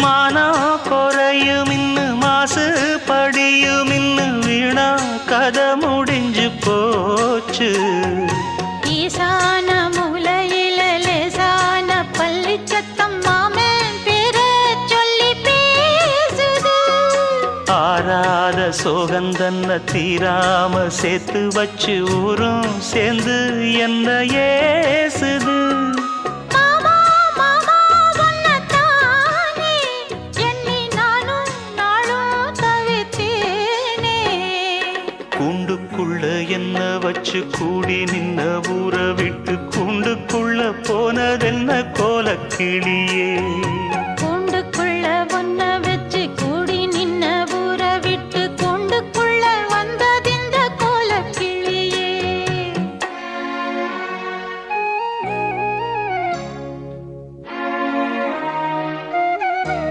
மானம் குறையும் இன்னு மாசு படியும் இன்னு வீணா கதை முடிஞ்சு போச்சு. ஈசான மூலையில லேசான பள்ளி சத்தம் மாமன் பேர சொல்லி பேசுது. ஆறாத சோகந்தன்ன தீராம சேர்த்து வச்சு ஊரும் சேர்ந்து என்ன ஏசுது. கூண்டுக்குள்ள என்ன வச்சு கூடி நின்ன ஊரை விட்டு கூண்டுக்குள்ள போனதென்ன கோலக்கிளியே.